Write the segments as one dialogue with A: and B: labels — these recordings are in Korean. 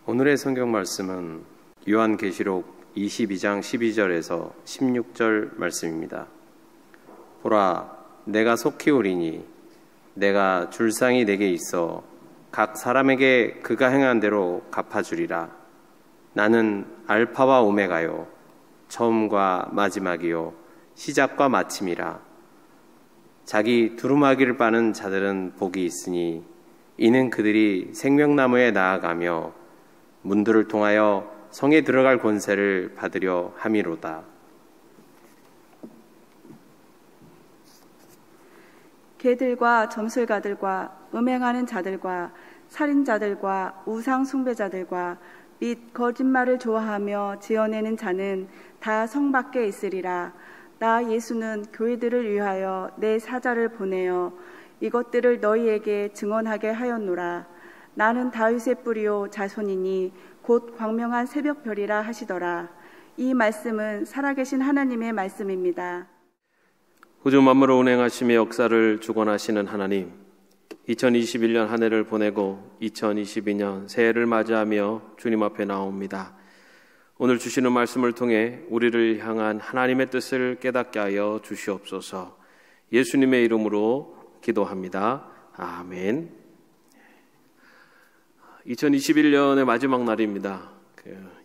A: 오늘의 성경 말씀은 요한계시록 22장 12절에서 16절 말씀입니다. 보라, 내가 속히 오리니 내가 줄 상이 내게 있어 각 사람에게 그가 행한 대로 갚아주리라. 나는 알파와 오메가요, 처음과 마지막이요, 시작과 마침이라. 자기 두루마기를 빠는 자들은 복이 있으니 이는 그들이 생명나무에 나아가며 문들을 통하여 성에 들어갈 권세를 받으려 함이로다.
B: 개들과 점술가들과 음행하는 자들과 살인자들과 우상 숭배자들과 및 거짓말을 좋아하며 지어내는 자는 다 성 밖에 있으리라. 나 예수는 교회들을 위하여 내 사자를 보내어 이것들을 너희에게 증언하게 하였노라. 나는 다윗의 뿌리요 자손이니 곧 광명한 새벽별이라 하시더라. 이 말씀은 살아계신 하나님의 말씀입니다.
C: 우주 만물을 운행하시며 역사를 주관하시는 하나님, 2021년 한 해를 보내고 2022년 새해를 맞이하며 주님 앞에 나옵니다. 오늘 주시는 말씀을 통해 우리를 향한 하나님의 뜻을 깨닫게 하여 주시옵소서. 예수님의 이름으로 기도합니다. 아멘. 2021년의 마지막 날입니다.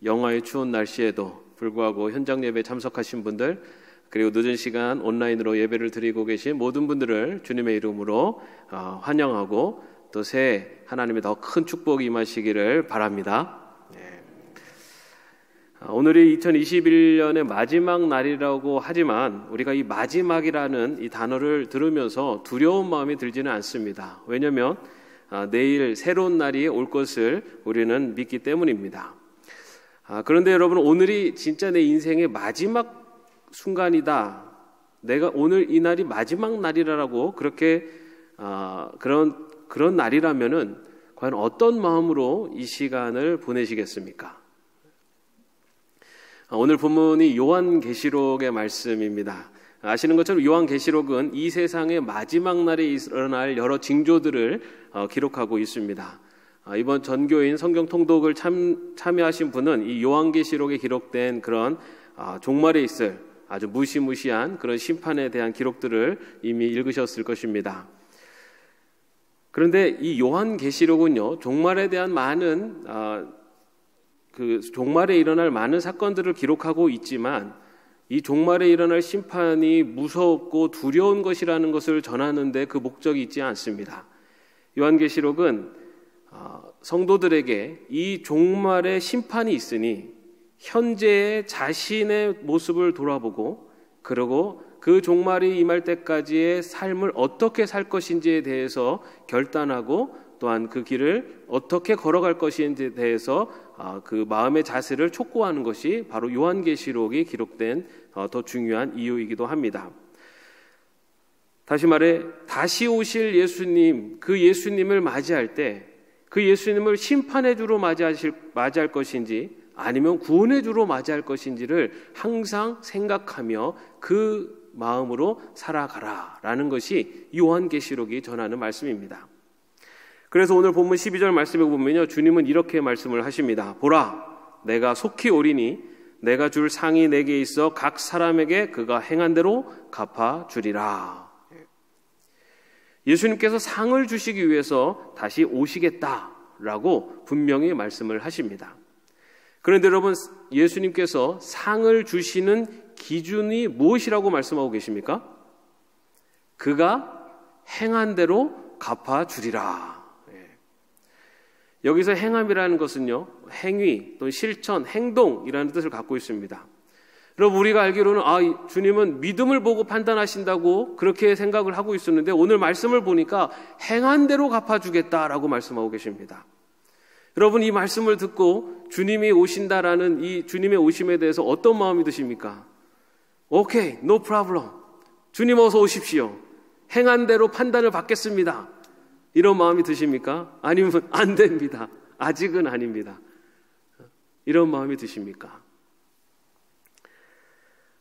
C: 영하의 추운 날씨에도 불구하고 현장 예배에 참석하신 분들, 그리고 늦은 시간 온라인으로 예배를 드리고 계신 모든 분들을 주님의 이름으로 환영하고 또 새해 하나님의 더 큰 축복이 임하시기를 바랍니다. 오늘이 2021년의 마지막 날이라고 하지만 우리가 이 마지막이라는 이 단어를 들으면서 두려운 마음이 들지는 않습니다. 왜냐하면 내일 새로운 날이 올 것을 우리는 믿기 때문입니다. 그런데 여러분, 오늘이 진짜 내 인생의 마지막 순간이다, 내가 오늘 이 날이 마지막 날이라고 그렇게 그런 날이라면은 과연 어떤 마음으로 이 시간을 보내시겠습니까? 오늘 본문이 요한계시록의 말씀입니다. 아시는 것처럼 요한계시록은 이 세상의 마지막 날에 일어날 여러 징조들을 기록하고 있습니다. 이번 전교인 성경 통독을 참여하신 분은 이 요한계시록에 기록된 그런 종말에 있을 아주 무시무시한 그런 심판에 대한 기록들을 이미 읽으셨을 것입니다. 그런데 이 요한계시록은요, 종말에 대한 많은 그 종말에 일어날 많은 사건들을 기록하고 있지만 이 종말에 일어날 심판이 무섭고 두려운 것이라는 것을 전하는데 그 목적이 있지 않습니다. 요한계시록은 성도들에게 이 종말의 심판이 있으니 현재의 자신의 모습을 돌아보고, 그리고 그 종말이 임할 때까지의 삶을 어떻게 살 것인지에 대해서 결단하고, 또한 그 길을 어떻게 걸어갈 것인지에 대해서 그 마음의 자세를 촉구하는 것이 바로 요한계시록이 기록된 더 중요한 이유이기도 합니다. 다시 말해, 다시 오실 예수님, 그 예수님을 맞이할 때 그 예수님을 심판의 주로 맞이할 것인지 아니면 구원의 주로 맞이할 것인지를 항상 생각하며 그 마음으로 살아가라라는 것이 요한계시록이 전하는 말씀입니다. 그래서 오늘 본문 12절 말씀에 보면요, 주님은 이렇게 말씀을 하십니다. 보라, 내가 속히 오리니 내가 줄 상이 내게 있어 각 사람에게 그가 행한 대로 갚아주리라. 예수님께서 상을 주시기 위해서 다시 오시겠다라고 분명히 말씀을 하십니다. 그런데 여러분, 예수님께서 상을 주시는 기준이 무엇이라고 말씀하고 계십니까? 그가 행한 대로 갚아주리라. 여기서 행함이라는 것은요, 행위 또는 실천, 행동이라는 뜻을 갖고 있습니다. 여러분, 우리가 알기로는 주님은 믿음을 보고 판단하신다고 그렇게 생각을 하고 있었는데 오늘 말씀을 보니까 행한 대로 갚아주겠다라고 말씀하고 계십니다. 여러분, 이 말씀을 듣고 주님이 오신다라는 이 주님의 오심에 대해서 어떤 마음이 드십니까? 오케이, no problem. 주님 어서 오십시오. 행한 대로 판단을 받겠습니다. 이런 마음이 드십니까? 아니면 안 됩니다. 아직은 아닙니다. 이런 마음이 드십니까?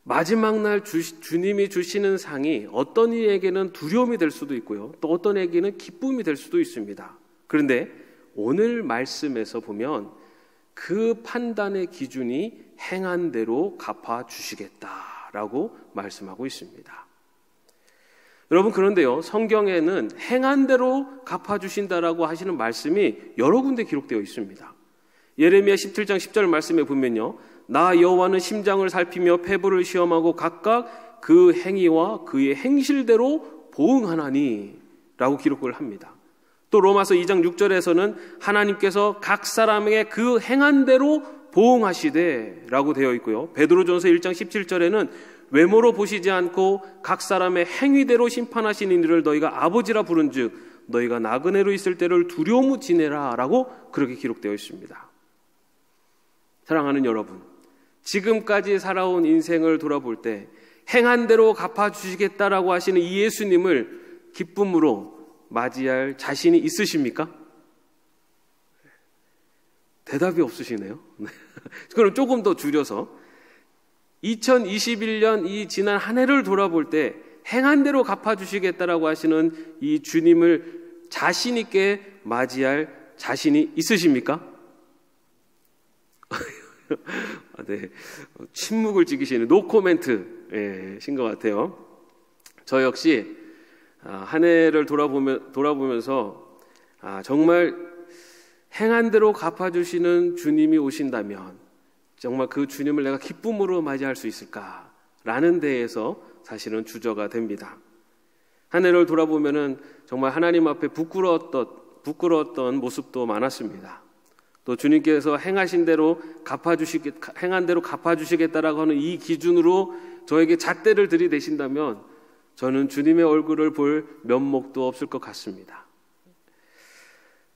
C: 마지막 날 주님이 주시는 상이 어떤 이에게는 두려움이 될 수도 있고요, 또 어떤 이에게는 기쁨이 될 수도 있습니다. 그런데 오늘 말씀에서 보면 그 판단의 기준이 행한 대로 갚아주시겠다라고 말씀하고 있습니다. 여러분, 그런데요, 성경에는 행한 대로 갚아주신다라고 하시는 말씀이 여러 군데 기록되어 있습니다. 예레미야 17장 10절 말씀에 보면요, 나 여호와는 심장을 살피며 폐부를 시험하고 각각 그 행위와 그의 행실대로 보응하나니 라고 기록을 합니다. 또 로마서 2장 6절에서는 하나님께서 각 사람에게 그 행한 대로 보응하시되 라고 되어 있고요. 베드로전서 1장 17절에는 외모로 보시지 않고 각 사람의 행위대로 심판하시는 이를 너희가 아버지라 부른즉 너희가 나그네로 있을 때를 두려움 지내라 라고 그렇게 기록되어 있습니다. 사랑하는 여러분, 지금까지 살아온 인생을 돌아볼 때 행한 대로 갚아주시겠다라고 하시는 이 예수님을 기쁨으로 맞이할 자신이 있으십니까? 대답이 없으시네요. 그럼 조금 더 줄여서 2021년 이 지난 한 해를 돌아볼 때 행한 대로 갚아주시겠다라고 하시는 이 주님을 자신 있게 맞이할 자신이 있으십니까? 네, 침묵을 지키시는 노코멘트 신 것 같아요. 저 역시 한 해를 돌아보면서 정말 행한 대로 갚아주시는 주님이 오신다면 정말 그 주님을 내가 기쁨으로 맞이할 수 있을까라는 데에서 사실은 주저가 됩니다. 한 해를 돌아보면은 정말 하나님 앞에 부끄러웠던 모습도 많았습니다. 또 주님께서 행한 대로 갚아주시겠다라고 하는 이 기준으로 저에게 잣대를 들이대신다면 저는 주님의 얼굴을 볼 면목도 없을 것 같습니다.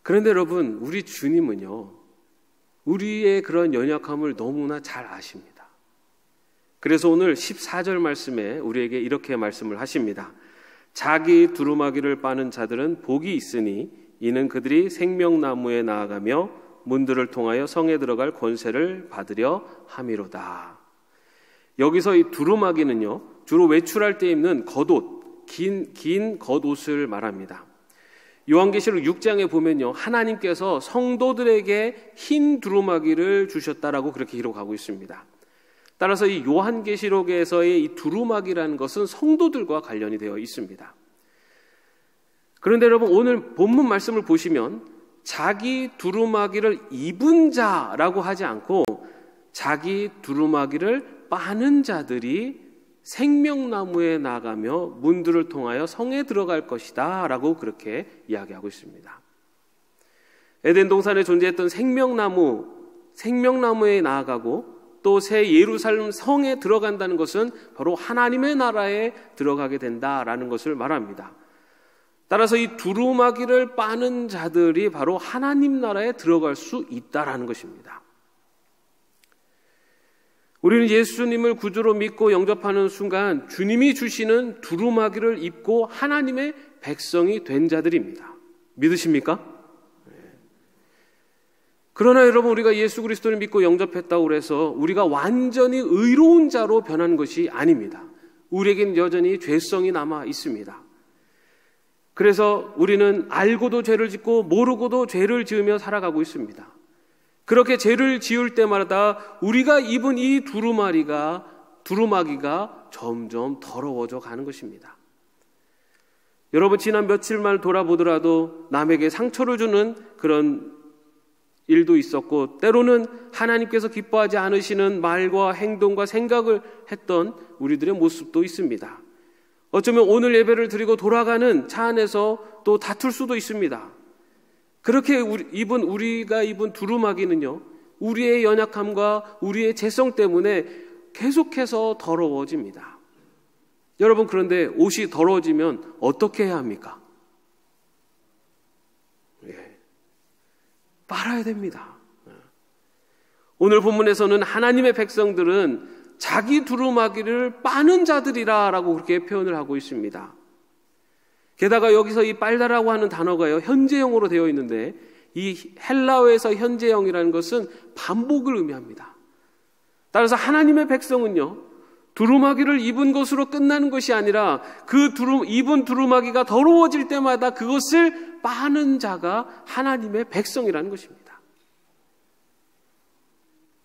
C: 그런데 여러분, 우리 주님은요, 우리의 그런 연약함을 너무나 잘 아십니다. 그래서 오늘 14절 말씀에 우리에게 이렇게 말씀을 하십니다. 자기 두루마기를 빠는 자들은 복이 있으니 이는 그들이 생명나무에 나아가며 문들을 통하여 성에 들어갈 권세를 받으려 함이로다. 여기서 이 두루마기는요, 주로 외출할 때 입는 겉옷, 긴 겉옷을 말합니다. 요한계시록 6장에 보면요, 하나님께서 성도들에게 흰 두루마기를 주셨다라고 그렇게 기록하고 있습니다. 따라서 이 요한계시록에서의 이 두루마기라는 것은 성도들과 관련이 되어 있습니다. 그런데 여러분, 오늘 본문 말씀을 보시면 자기 두루마기를 입은 자라고 하지 않고 자기 두루마기를 빠는 자들이 생명나무에 나가며 문들을 통하여 성에 들어갈 것이다 라고 그렇게 이야기하고 있습니다. 에덴 동산에 존재했던 생명나무에 나아가고 또 새 예루살렘 성에 들어간다는 것은 바로 하나님의 나라에 들어가게 된다라는 것을 말합니다. 따라서 이 두루마기를 빠는 자들이 바로 하나님 나라에 들어갈 수 있다라는 것입니다. 우리는 예수님을 구주로 믿고 영접하는 순간 주님이 주시는 두루마기를 입고 하나님의 백성이 된 자들입니다. 믿으십니까? 그러나 여러분, 우리가 예수 그리스도를 믿고 영접했다고 해서 우리가 완전히 의로운 자로 변한 것이 아닙니다. 우리에게는 여전히 죄성이 남아 있습니다. 그래서 우리는 알고도 죄를 짓고 모르고도 죄를 지으며 살아가고 있습니다. 그렇게 죄를 지을 때마다 우리가 입은 이 두루마기가 점점 더러워져 가는 것입니다. 여러분, 지난 며칠만 돌아보더라도 남에게 상처를 주는 그런 일도 있었고, 때로는 하나님께서 기뻐하지 않으시는 말과 행동과 생각을 했던 우리들의 모습도 있습니다. 어쩌면 오늘 예배를 드리고 돌아가는 차 안에서 또 다툴 수도 있습니다. 그렇게 우리가 입은 두루마기는요, 우리의 연약함과 우리의 죄성 때문에 계속해서 더러워집니다. 여러분, 그런데 옷이 더러워지면 어떻게 해야 합니까? 빨아야 됩니다. 오늘 본문에서는 하나님의 백성들은 자기 두루마기를 빠는 자들이라고 그렇게 표현을 하고 있습니다. 게다가 여기서 이 빨다라고 하는 단어가요, 현재형으로 되어 있는데 이 헬라어에서 현재형이라는 것은 반복을 의미합니다. 따라서 하나님의 백성은요, 두루마기를 입은 것으로 끝나는 것이 아니라 입은 두루마기가 더러워질 때마다 그것을 빠는 자가 하나님의 백성이라는 것입니다.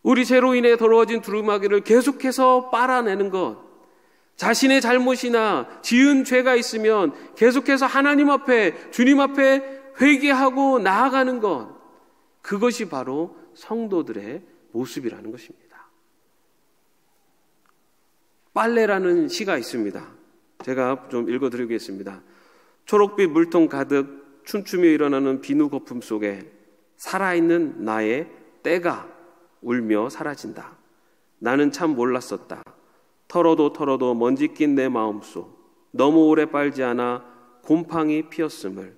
C: 우리 죄로 인해 더러워진 두루마기를 계속해서 빨아내는 것, 자신의 잘못이나 지은 죄가 있으면 계속해서 하나님 앞에, 주님 앞에 회개하고 나아가는 것, 그것이 바로 성도들의 모습이라는 것입니다. 빨래라는 시가 있습니다. 제가 좀 읽어드리겠습니다. 초록빛 물통 가득 춤추며 일어나는 비누 거품 속에 살아있는 나의 때가 울며 사라진다. 나는 참 몰랐었다. 털어도 먼지 낀 내 마음속 너무 오래 빨지 않아 곰팡이 피었음을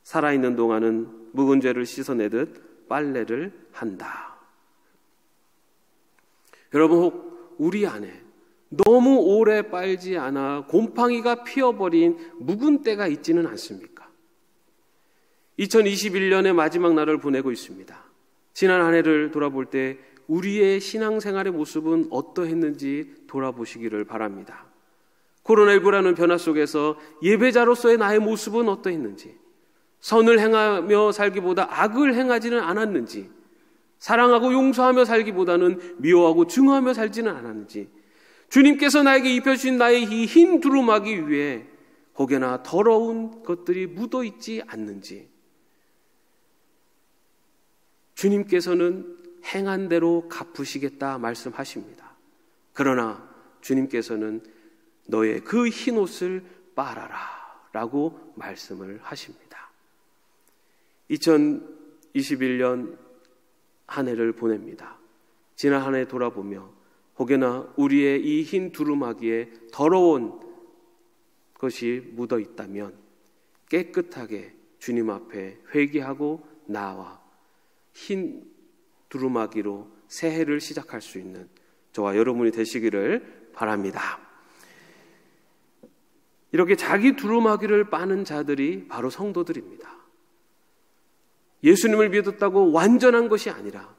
C: 살아있는 동안은 묵은 죄를 씻어내듯 빨래를 한다. 여러분, 혹 우리 안에 너무 오래 빨지 않아 곰팡이가 피어버린 묵은 때가 있지는 않습니까? 2021년의 마지막 날을 보내고 있습니다. 지난 한 해를 돌아볼 때 우리의 신앙생활의 모습은 어떠했는지 돌아보시기를 바랍니다. 코로나19라는 변화 속에서 예배자로서의 나의 모습은 어떠했는지, 선을 행하며 살기보다 악을 행하지는 않았는지, 사랑하고 용서하며 살기보다는 미워하고 증오하며 살지는 않았는지, 주님께서 나에게 입혀주신 나의 이 흰 두루마기 위에 혹여나 더러운 것들이 묻어있지 않는지, 주님께서는 행한 대로 갚으시겠다 말씀하십니다. 그러나 주님께서는 너의 그 흰 옷을 빨아라 라고 말씀을 하십니다. 2021년 한 해를 보냅니다. 지난 한 해 돌아보며 혹여나 우리의 이 흰 두루마기에 더러운 것이 묻어 있다면 깨끗하게 주님 앞에 회개하고 나와 흰 두루마기로 새해를 시작할 수 있는 저와 여러분이 되시기를 바랍니다. 이렇게 자기 두루마기를 빠는 자들이 바로 성도들입니다. 예수님을 믿었다고 완전한 것이 아니라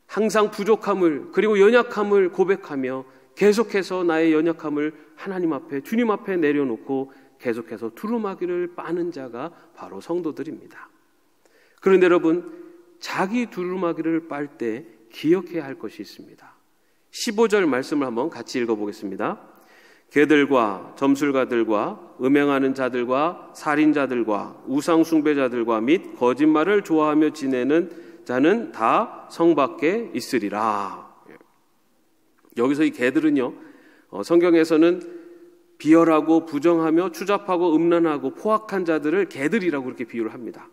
C: 항상 부족함을, 그리고 연약함을 고백하며 계속해서 나의 연약함을 하나님 앞에, 주님 앞에 내려놓고 계속해서 두루마기를 빠는 자가 바로 성도들입니다. 그런데 여러분, 자기 두루마기를 빨 때 기억해야 할 것이 있습니다. 15절 말씀을 한번 같이 읽어보겠습니다. 개들과 점술가들과 음행하는 자들과 살인자들과 우상 숭배자들과 및 거짓말을 좋아하며 지내는 자는 다 성 밖에 있으리라. 여기서 이 개들은요, 성경에서는 비열하고 부정하며 추잡하고 음란하고 포악한 자들을 개들이라고 그렇게 비유를 합니다.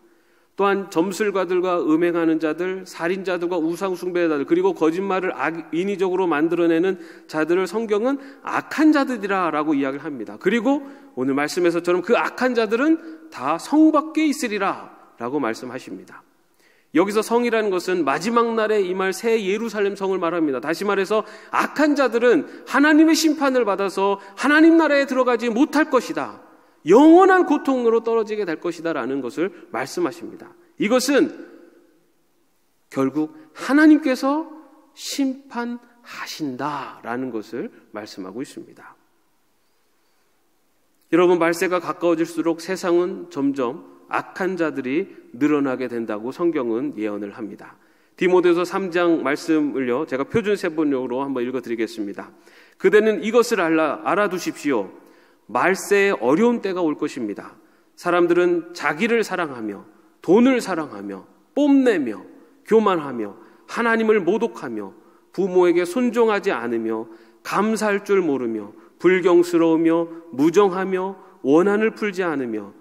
C: 또한 점술가들과 음행하는 자들, 살인자들과 우상 숭배자들, 그리고 거짓말을 인위적으로 만들어내는 자들을 성경은 악한 자들이라고 이야기를 합니다. 그리고 오늘 말씀에서처럼 그 악한 자들은 다 성 밖에 있으리라 라고 말씀하십니다. 여기서 성이라는 것은 마지막 날에 임할 새 예루살렘 성을 말합니다. 다시 말해서 악한 자들은 하나님의 심판을 받아서 하나님 나라에 들어가지 못할 것이다, 영원한 고통으로 떨어지게 될 것이다 라는 것을 말씀하십니다. 이것은 결국 하나님께서 심판하신다라는 것을 말씀하고 있습니다. 여러분, 말세가 가까워질수록 세상은 점점 악한 자들이 늘어나게 된다고 성경은 예언을 합니다. 디모데후서 3장 말씀을요, 제가 표준 세번역으로 한번 읽어드리겠습니다. 그대는 이것을 알아두십시오. 말세에 어려운 때가 올 것입니다. 사람들은 자기를 사랑하며 돈을 사랑하며 뽐내며 교만하며 하나님을 모독하며 부모에게 순종하지 않으며 감사할 줄 모르며 불경스러우며 무정하며 원한을 풀지 않으며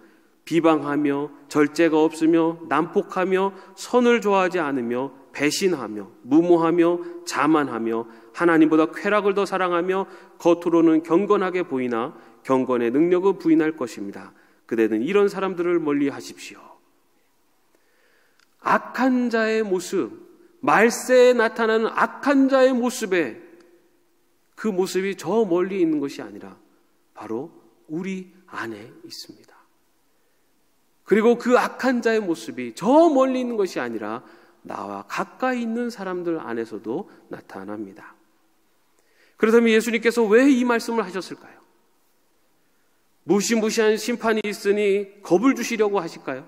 C: 비방하며 절제가 없으며 난폭하며 선을 좋아하지 않으며 배신하며 무모하며 자만하며 하나님보다 쾌락을 더 사랑하며 겉으로는 경건하게 보이나 경건의 능력을 부인할 것입니다. 그대는 이런 사람들을 멀리 하십시오. 악한 자의 모습, 말세에 나타나는 악한 자의 모습에 그 모습이 저 멀리 있는 것이 아니라 바로 우리 안에 있습니다. 그리고 그 악한 자의 모습이 저 멀리 있는 것이 아니라 나와 가까이 있는 사람들 안에서도 나타납니다. 그렇다면 예수님께서 왜 이 말씀을 하셨을까요? 무시무시한 심판이 있으니 겁을 주시려고 하실까요?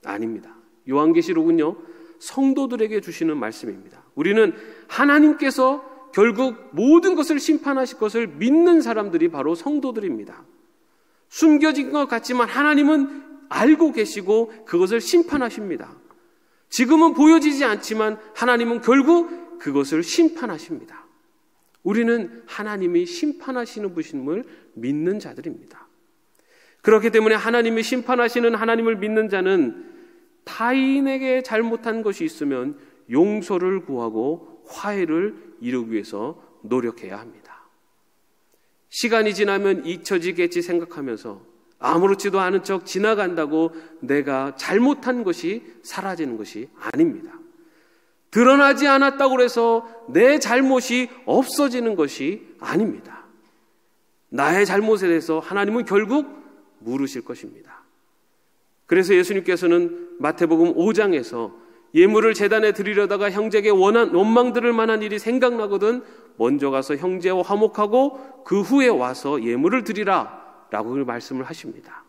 C: 아닙니다. 요한계시록은요, 성도들에게 주시는 말씀입니다. 우리는 하나님께서 결국 모든 것을 심판하실 것을 믿는 사람들이 바로 성도들입니다. 숨겨진 것 같지만 하나님은 알고 계시고 그것을 심판하십니다. 지금은 보여지지 않지만 하나님은 결국 그것을 심판하십니다. 우리는 하나님이 심판하시는 분임을 믿는 자들입니다. 그렇기 때문에 하나님이 심판하시는 하나님을 믿는 자는 타인에게 잘못한 것이 있으면 용서를 구하고 화해를 이루기 위해서 노력해야 합니다. 시간이 지나면 잊혀지겠지 생각하면서 아무렇지도 않은 척 지나간다고 내가 잘못한 것이 사라지는 것이 아닙니다. 드러나지 않았다고 해서 내 잘못이 없어지는 것이 아닙니다. 나의 잘못에 대해서 하나님은 결국 물으실 것입니다. 그래서 예수님께서는 마태복음 5장에서 예물을 제단에 드리려다가 형제에게 원망 들을 만한 일이 생각나거든 먼저 가서 형제와 화목하고 그 후에 와서 예물을 드리라 라고 말씀을 하십니다.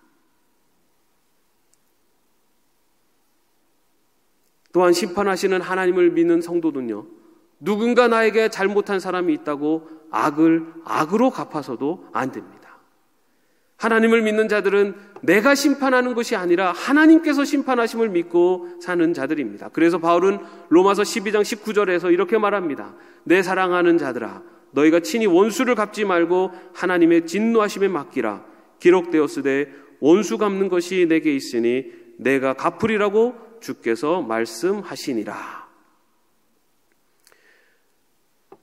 C: 또한 심판하시는 하나님을 믿는 성도는요, 누군가 나에게 잘못한 사람이 있다고 악을 악으로 갚아서도 안 됩니다. 하나님을 믿는 자들은 내가 심판하는 것이 아니라 하나님께서 심판하심을 믿고 사는 자들입니다. 그래서 바울은 로마서 12장 19절에서 이렇게 말합니다. 내 사랑하는 자들아, 너희가 친히 원수를 갚지 말고 하나님의 진노하심에 맡기라. 기록되었으되 원수 갚는 것이 내게 있으니 내가 갚으리라고 주께서 말씀하시니라.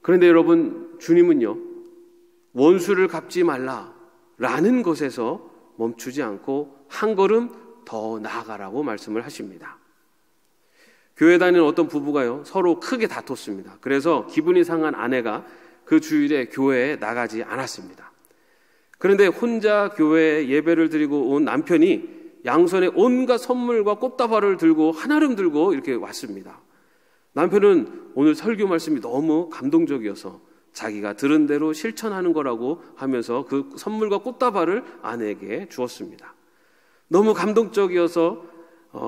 C: 그런데 여러분, 주님은요, 원수를 갚지 말라라는 것에서 멈추지 않고 한 걸음 더 나아가라고 말씀을 하십니다. 교회 다니는 어떤 부부가요, 서로 크게 다퉜습니다. 그래서 기분이 상한 아내가 그 주일에 교회에 나가지 않았습니다. 그런데 혼자 교회에 예배를 드리고 온 남편이 양손에 온갖 선물과 꽃다발을 들고 한아름 들고 이렇게 왔습니다. 남편은 오늘 설교 말씀이 너무 감동적이어서 자기가 들은 대로 실천하는 거라고 하면서 그 선물과 꽃다발을 아내에게 주었습니다. 너무 감동적이어서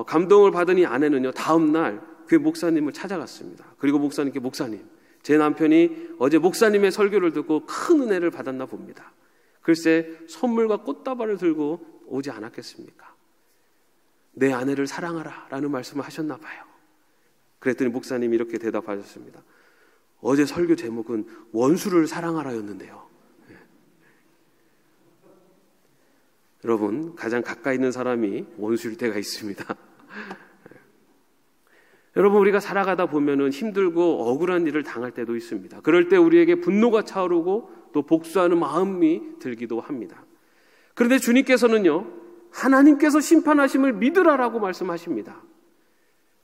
C: 감동을 받으니 아내는요, 다음날 교회 목사님을 찾아갔습니다. 그리고 목사님께, 목사님, 제 남편이 어제 목사님의 설교를 듣고 큰 은혜를 받았나 봅니다. 글쎄 선물과 꽃다발을 들고 오지 않았겠습니까? 내 아내를 사랑하라 라는 말씀을 하셨나 봐요. 그랬더니 목사님이 이렇게 대답하셨습니다. 어제 설교 제목은 원수를 사랑하라였는데요. 네. 여러분, 가장 가까이 있는 사람이 원수일 때가 있습니다. 네. 여러분, 우리가 살아가다 보면은 힘들고 억울한 일을 당할 때도 있습니다. 그럴 때 우리에게 분노가 차오르고 또 복수하는 마음이 들기도 합니다. 그런데 주님께서는요, 하나님께서 심판하심을 믿으라라고 말씀하십니다.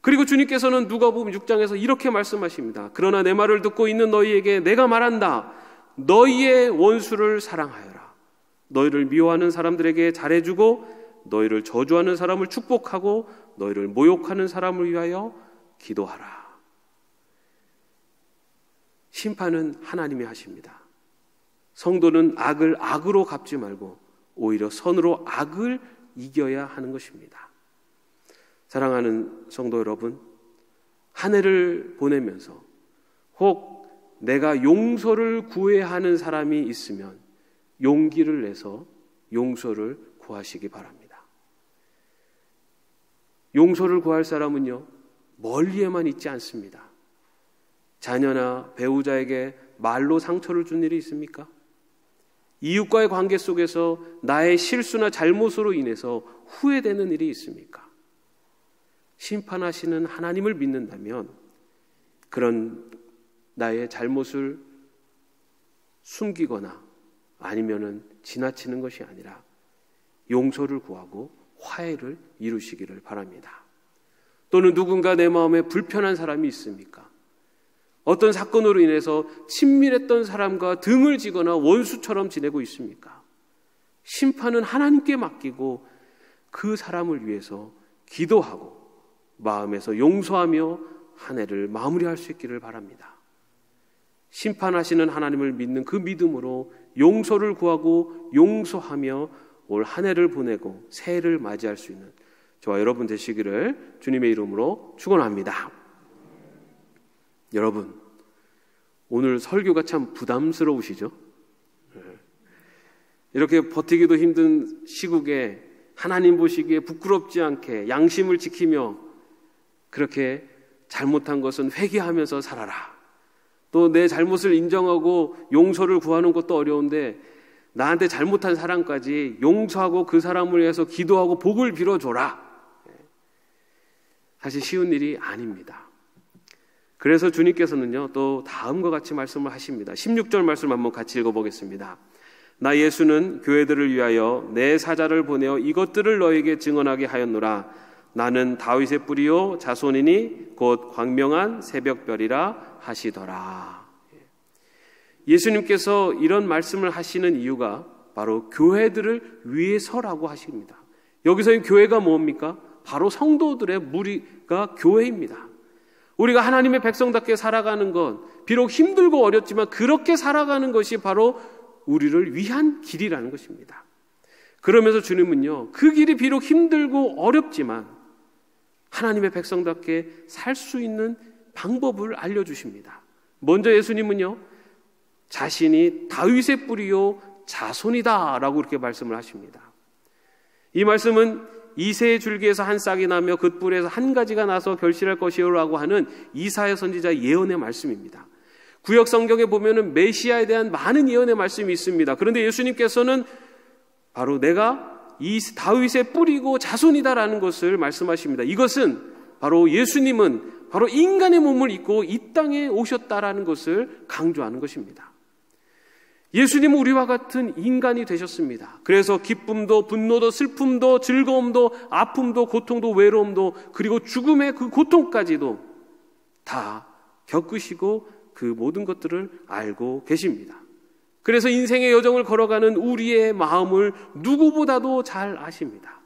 C: 그리고 주님께서는 누가복음 6장에서 이렇게 말씀하십니다. 그러나 내 말을 듣고 있는 너희에게 내가 말한다. 너희의 원수를 사랑하여라. 너희를 미워하는 사람들에게 잘해주고 너희를 저주하는 사람을 축복하고 너희를 모욕하는 사람을 위하여 기도하라. 심판은 하나님이 하십니다. 성도는 악을 악으로 갚지 말고 오히려 선으로 악을 이겨야 하는 것입니다. 사랑하는 성도 여러분, 한 해를 보내면서 혹 내가 용서를 구해야 하는 사람이 있으면 용기를 내서 용서를 구하시기 바랍니다. 용서를 구할 사람은요, 멀리에만 있지 않습니다. 자녀나 배우자에게 말로 상처를 준 일이 있습니까? 이웃과의 관계 속에서 나의 실수나 잘못으로 인해서 후회되는 일이 있습니까? 심판하시는 하나님을 믿는다면 그런 나의 잘못을 숨기거나 아니면은 지나치는 것이 아니라 용서를 구하고 화해를 이루시기를 바랍니다. 또는 누군가 내 마음에 불편한 사람이 있습니까? 어떤 사건으로 인해서 친밀했던 사람과 등을 지거나 원수처럼 지내고 있습니까? 심판은 하나님께 맡기고 그 사람을 위해서 기도하고 마음에서 용서하며 한 해를 마무리할 수 있기를 바랍니다. 심판하시는 하나님을 믿는 그 믿음으로 용서를 구하고 용서하며 올 한 해를 보내고 새해를 맞이할 수 있는 저와 여러분 되시기를 주님의 이름으로 축원합니다. 여러분, 오늘 설교가 참 부담스러우시죠? 이렇게 버티기도 힘든 시국에 하나님 보시기에 부끄럽지 않게 양심을 지키며 그렇게 잘못한 것은 회개하면서 살아라. 또 내 잘못을 인정하고 용서를 구하는 것도 어려운데 나한테 잘못한 사람까지 용서하고 그 사람을 위해서 기도하고 복을 빌어줘라. 사실 쉬운 일이 아닙니다. 그래서 주님께서는요, 또 다음과 같이 말씀을 하십니다. 16절 말씀 한번 같이 읽어보겠습니다. 나 예수는 교회들을 위하여 내 사자를 보내어 이것들을 너에게 증언하게 하였노라. 나는 다윗의 뿌리요 자손이니 곧 광명한 새벽별이라 하시더라. 예수님께서 이런 말씀을 하시는 이유가 바로 교회들을 위해서라고 하십니다. 여기서의 교회가 뭡니까? 바로 성도들의 무리가 교회입니다. 우리가 하나님의 백성답게 살아가는 것, 비록 힘들고 어렵지만 그렇게 살아가는 것이 바로 우리를 위한 길이라는 것입니다. 그러면서 주님은요, 그 길이 비록 힘들고 어렵지만 하나님의 백성답게 살 수 있는 방법을 알려주십니다. 먼저 예수님은요, 자신이 다윗의 뿌리요 자손이다 라고 그렇게 말씀을 하십니다. 이 말씀은 이새의 줄기에서 한 싹이 나며 그 뿔에서 한 가지가 나서 결실할 것이요라고 하는 이사야 선지자 예언의 말씀입니다. 구약 성경에 보면은 메시아에 대한 많은 예언의 말씀이 있습니다. 그런데 예수님께서는 바로 내가 이 다윗의 뿌리고 자손이다라는 것을 말씀하십니다. 이것은 바로 예수님은 바로 인간의 몸을 입고 이 땅에 오셨다라는 것을 강조하는 것입니다. 예수님은 우리와 같은 인간이 되셨습니다. 그래서 기쁨도 분노도 슬픔도 즐거움도 아픔도 고통도 외로움도 그리고 죽음의 그 고통까지도 다 겪으시고 그 모든 것들을 알고 계십니다. 그래서 인생의 여정을 걸어가는 우리의 마음을 누구보다도 잘 아십니다.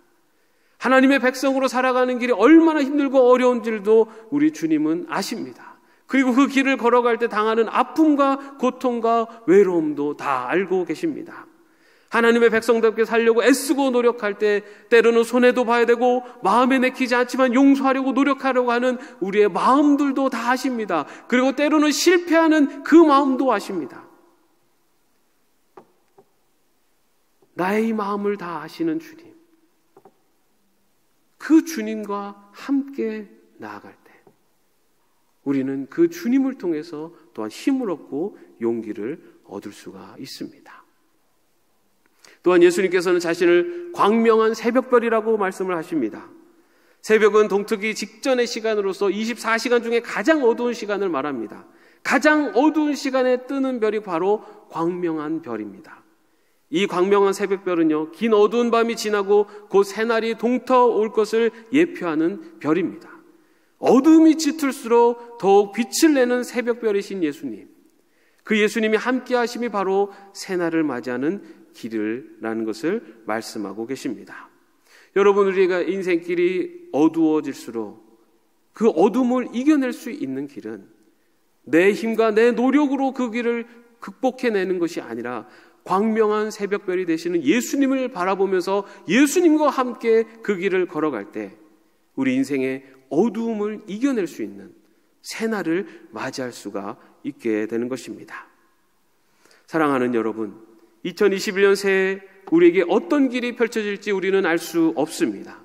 C: 하나님의 백성으로 살아가는 길이 얼마나 힘들고 어려운지도 우리 주님은 아십니다. 그리고 그 길을 걸어갈 때 당하는 아픔과 고통과 외로움도 다 알고 계십니다. 하나님의 백성답게 살려고 애쓰고 노력할 때 때로는 손해도 봐야 되고 마음에 내키지 않지만 용서하려고 노력하려고 하는 우리의 마음들도 다 아십니다. 그리고 때로는 실패하는 그 마음도 아십니다. 나의 이 마음을 다 아시는 주님, 그 주님과 함께 나아갈 때 우리는 그 주님을 통해서 또한 힘을 얻고 용기를 얻을 수가 있습니다. 또한 예수님께서는 자신을 광명한 새벽별이라고 말씀을 하십니다. 새벽은 동트기 직전의 시간으로서 24시간 중에 가장 어두운 시간을 말합니다. 가장 어두운 시간에 뜨는 별이 바로 광명한 별입니다. 이 광명한 새벽별은요, 긴 어두운 밤이 지나고 곧 새날이 동터올 것을 예표하는 별입니다. 어둠이 짙을수록 더욱 빛을 내는 새벽별이신 예수님, 그 예수님이 함께 하심이 바로 새날을 맞이하는 길이라는 것을 말씀하고 계십니다. 여러분, 우리가 인생길이 어두워질수록 그 어둠을 이겨낼 수 있는 길은 내 힘과 내 노력으로 그 길을 극복해내는 것이 아니라 광명한 새벽별이 되시는 예수님을 바라보면서 예수님과 함께 그 길을 걸어갈 때 우리 인생의 어두움을 이겨낼 수 있는 새날을 맞이할 수가 있게 되는 것입니다. 사랑하는 여러분, 2021년 새해 우리에게 어떤 길이 펼쳐질지 우리는 알 수 없습니다.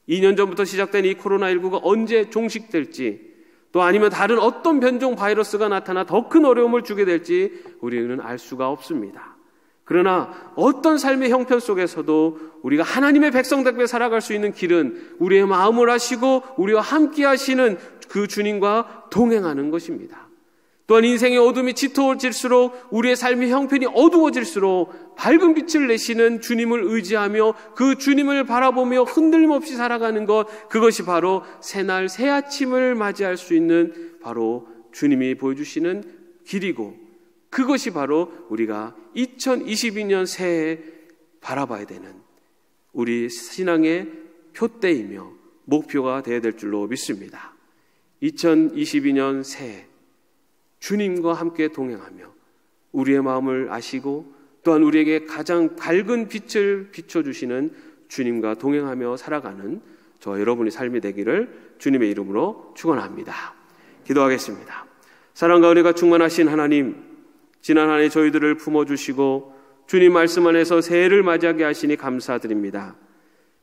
C: 2년 전부터 시작된 이 코로나19가 언제 종식될지, 또 아니면 다른 어떤 변종 바이러스가 나타나 더 큰 어려움을 주게 될지 우리는 알 수가 없습니다. 그러나 어떤 삶의 형편 속에서도 우리가 하나님의 백성답게 살아갈 수 있는 길은 우리의 마음을 아시고 우리와 함께 하시는 그 주님과 동행하는 것입니다. 또한 인생의 어둠이 짙어질수록 우리의 삶의 형편이 어두워질수록 밝은 빛을 내시는 주님을 의지하며 그 주님을 바라보며 흔들림 없이 살아가는 것, 그것이 바로 새날 새 아침을 맞이할 수 있는 바로 주님이 보여주시는 길이고, 그것이 바로 우리가 2022년 새해에 바라봐야 되는 우리 신앙의 표대이며 목표가 되어야 될 줄로 믿습니다. 2022년 새해 주님과 함께 동행하며 우리의 마음을 아시고 또한 우리에게 가장 밝은 빛을 비춰주시는 주님과 동행하며 살아가는 저 여러분의 삶이 되기를 주님의 이름으로 축원합니다. 기도하겠습니다. 사랑과 은혜가 충만하신 하나님, 지난 한 해 저희들을 품어주시고 주님 말씀 안에서 새해를 맞이하게 하시니 감사드립니다.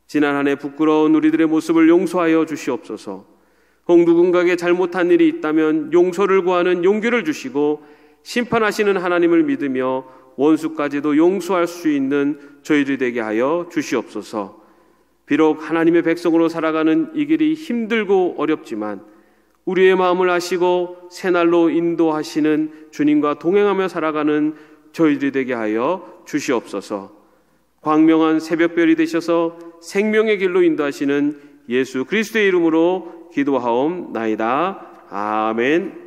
C: 지난 한 해 부끄러운 우리들의 모습을 용서하여 주시옵소서. 혹 누군가에게 잘못한 일이 있다면 용서를 구하는 용기를 주시고 심판하시는 하나님을 믿으며 원수까지도 용서할 수 있는 저희들이 되게 하여 주시옵소서. 비록 하나님의 백성으로 살아가는 이 길이 힘들고 어렵지만 우리의 마음을 아시고 새날로 인도하시는 주님과 동행하며 살아가는 저희들이 되게 하여 주시옵소서. 광명한 새벽별이 되셔서 생명의 길로 인도하시는 예수 그리스도의 이름으로 기도하옵나이다. 아멘.